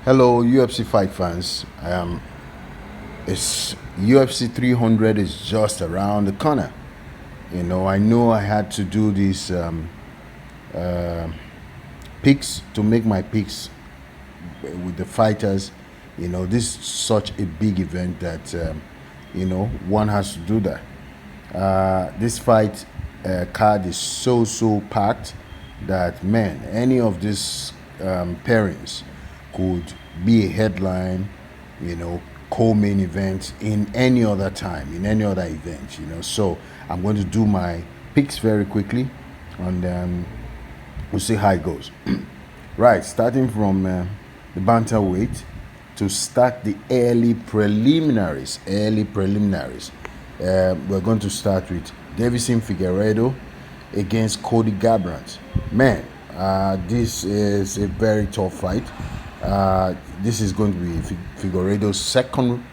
Hello, UFC fight fans. It's UFC 300 is just around the corner. I know I had to do these uh, picks to make my picks with the fighters. This is such a big event that one has to do that. This fight card is so packed that, man, any of these pairings could be a headline, co-main event in any other time, in any other event. So I'm going to do my picks very quickly, and we'll see how it goes. Right, starting from the bantamweight to start the early preliminaries. We're going to start with Davison Figueiredo against Cody Garbrandt. Man, this is a very tough fight. This is going to be Figueiredo's second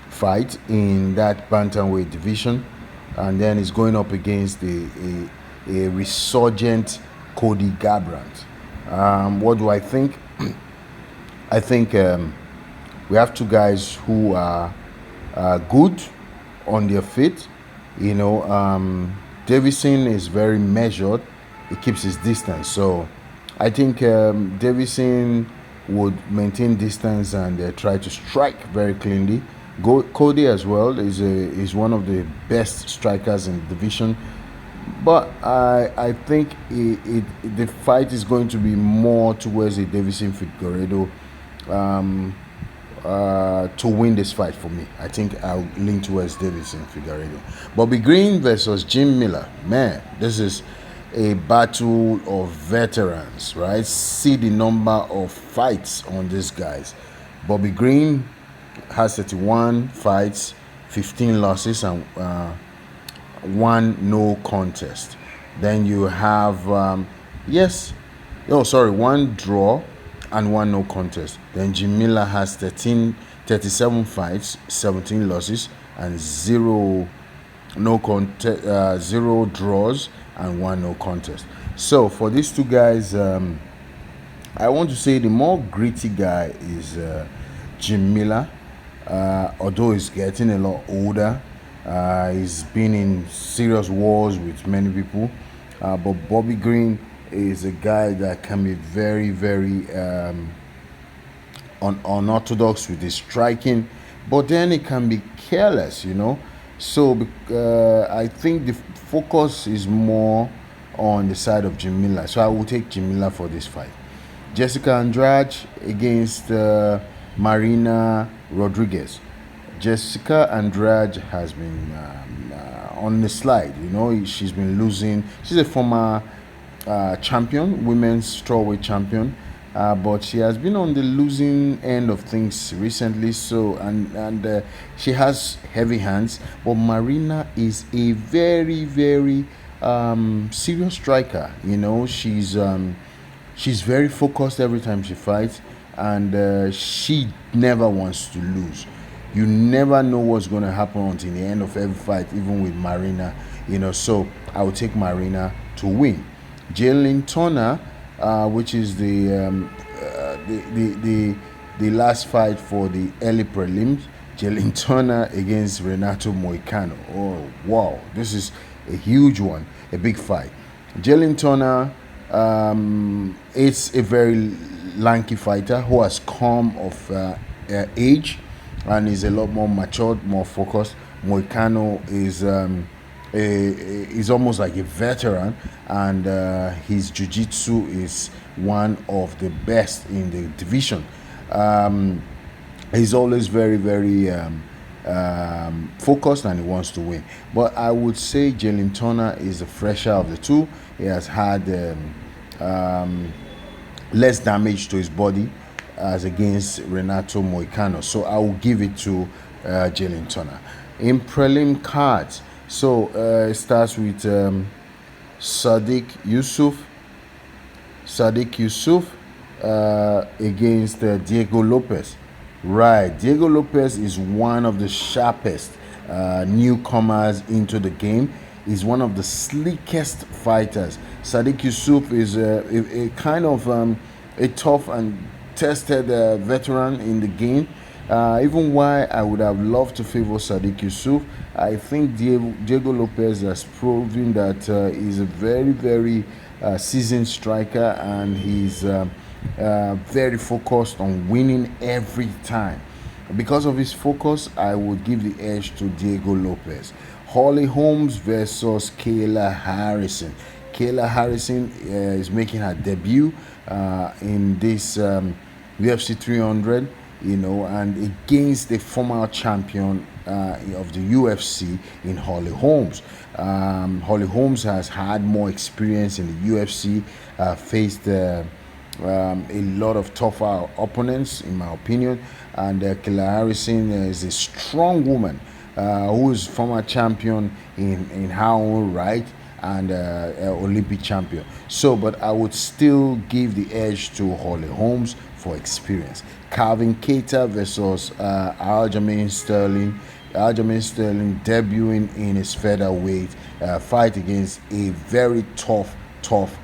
fight in that bantamweight division, and then he's going up against a resurgent Cody Garbrandt. What do I think? I think we have two guys who are good on their feet. Davison is very measured. He keeps his distance. So I think Davison would maintain distance and try to strike very cleanly. Cody as well is one of the best strikers in the division. But I think the fight is going to be more towards a Davison Figueiredo to win this fight for me. I think I'll lean towards Davison Figueiredo. Bobby Green versus Jim Miller. Man, this is a battle of veterans, right? See the number of fights on these guys. Bobby Green has 31 fights, 15 losses, and one no contest. Then you have one draw and one no contest. Then Jim Miller has 37 fights, 17 losses, and zero draws and one no contest. So for these two guys, I want to say the more gritty guy is Jim Miller. Although he's getting a lot older, he's been in serious wars with many people. But Bobby Green is a guy that can be very, very unorthodox with his striking, but then he can be careless, So I think the focus is more on the side of Jim Miller. So I will take Jim Miller for this fight. Jessica Andrade against Marina Rodriguez. Jessica Andrade has been on the slide. She's been losing. She's a former champion, women's strawweight champion, but she has been on the losing end of things recently. So and she has heavy hands. But Marina is a very, very serious striker. She's very focused every time she fights, and she never wants to lose. You never know what's going to happen until the end of every fight, even with Marina. So I will take Marina to win. Jalen Turner, which is the last fight for the early prelims. Jalen Turner against Renato Moicano. Oh wow, this is a huge one, a big fight. Jalen Turner, it's a very lanky fighter who has come of age and is a lot more matured, more focused. Moicano is almost like a veteran, and his jiu-jitsu is one of the best in the division. He's always very, very focused, and he wants to win. But I would say Jalen Turner is the fresher of the two. He has had less damage to his body as against Renato Moicano. So I will give it to Jalen Turner. In prelim cards, so it starts with Sadiq Yusuf against Diego Lopez. Right, Diego Lopez is one of the sharpest newcomers into the game. He's one of the slickest fighters. Sadiq Yusuf is a kind of a tough and tested veteran in the game. Even why I would have loved to favor Sadiq Yusuf, I think Diego Lopez has proven that he's a very, very seasoned striker, and he's very focused on winning every time. Because of his focus, I would give the edge to Diego Lopez. Holly Holmes versus Kayla Harrison. Kayla Harrison is making her debut in this UFC 300, and against the former champion of the UFC in Holly Holmes. Holly Holmes has had more experience in the UFC, faced a lot of tougher opponents, in my opinion. And Kayla Harrison is a strong woman who is former champion in her own right, and Olympic champion. So, but I would still give the edge to Holly Holmes for experience. Calvin Keita versus Aljamain Sterling. Aljamain Sterling debuting in his featherweight fight against a very tough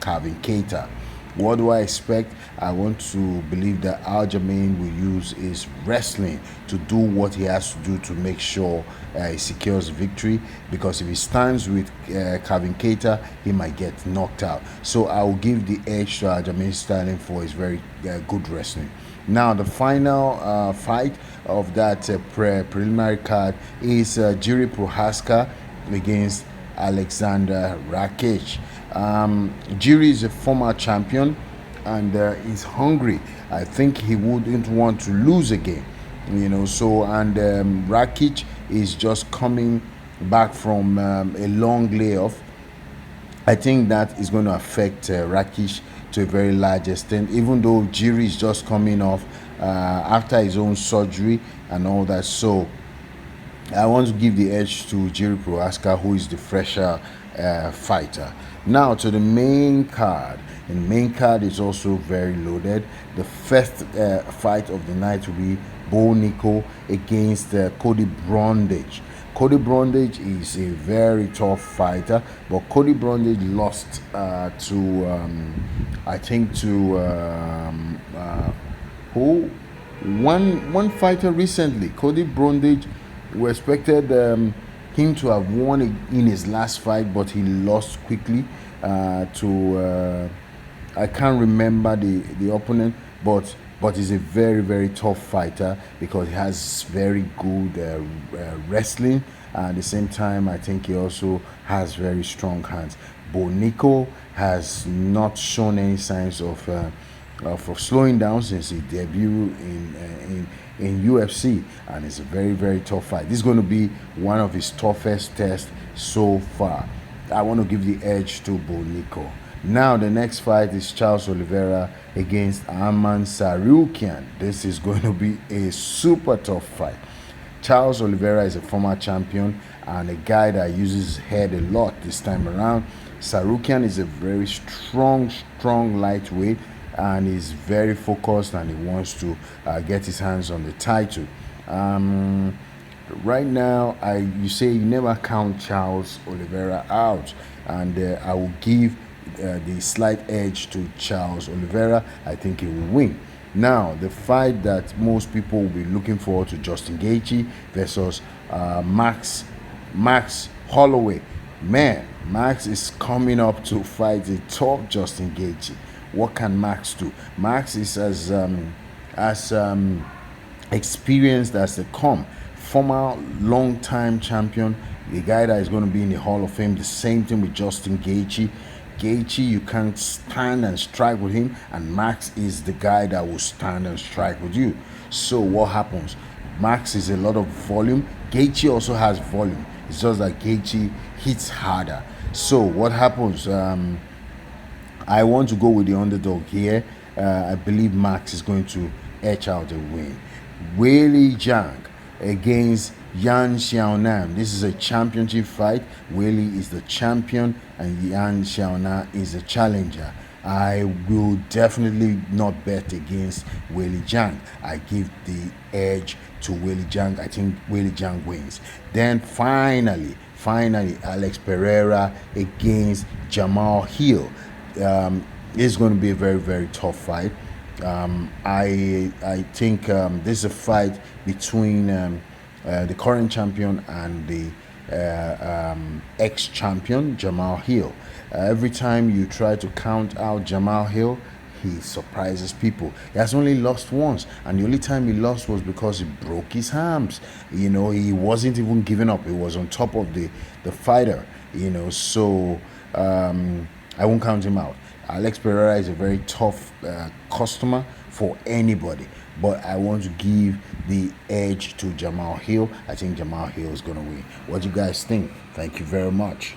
Calvin Keita. What do I expect? I want to believe that Aljamain will use his wrestling to do what he has to do to make sure he secures victory. Because if he stands with Calvin Keita, he might get knocked out. So I will give the edge to Aljamain Sterling for his very good wrestling. Now the final fight of that preliminary card is Jiri Prohaska against Alexander Rakic. Jiri is a former champion, and he's hungry. I think he wouldn't want to lose again, So, and Rakic is just coming back from a long layoff. I think that is going to affect Rakic to a very large extent, even though Jiri is just coming off after his own surgery and all that. So I want to give the edge to Jiri Prohaska, who is the fresher fighter. Now to the main card. And the main card is also very loaded. The first fight of the night will be Bo Nickal against Cody Brundage. Cody Brundage is a very tough fighter, but Cody Brundage lost one fighter recently. Cody Brundage, we expected him to have won in his last fight, but he lost quickly to I can't remember the opponent, but he's a very, very tough fighter because he has very good wrestling. At the same time, I think he also has very strong hands. Bo Nickal has not shown any signs of slowing down since he debuted in UFC, and it's a very, very tough fight. This is going to be one of his toughest tests so far. I want to give the edge to Bo Nickal. Now the next fight is Charles Oliveira against Arman Tsarukyan. This is going to be a super tough fight. Charles Oliveira is a former champion and a guy that uses his head a lot this time around. Tsarukyan is a very strong lightweight, and he's very focused, and he wants to get his hands on the title. Right now, you say you never count Charles Oliveira out, and I will give the slight edge to Charles Oliveira. I think he will win. Now, the fight that most people will be looking forward to, Justin Gaethje versus Max Holloway. Man, Max is coming up to fight a top Justin Gaethje. What can Max do? Max is as experienced as they come. Former long-time champion, the guy that is going to be in the Hall of Fame. The same thing with Justin Gaethje. Gaethje, you can't stand and strike with him, and Max is the guy that will stand and strike with you. So what happens? Max is a lot of volume. Gaethje also has volume. It's just that Gaethje hits harder. So what happens? I want to go with the underdog here. I believe Max is going to edge out a win. Weili Zhang against Yan Xiaonan. This is a championship fight. Weili is the champion and Yan Xiaonan is the challenger. I will definitely not bet against Weili Zhang. I give the edge to Weili Zhang. I think Weili Zhang wins. Then finally, Alex Pereira against Jamal Hill. It's going to be a very, very tough fight. I think this is a fight between the current champion and the ex-champion Jamal Hill. Every time you try to count out Jamal Hill, he surprises people. He has only lost once, and the only time he lost was because he broke his arms. He wasn't even giving up. He was on top of the fighter. So I won't count him out. Alex Pereira is a very tough customer for anybody, but I want to give the edge to Jamal Hill. I think Jamal Hill is going to win. What do you guys think? Thank you very much.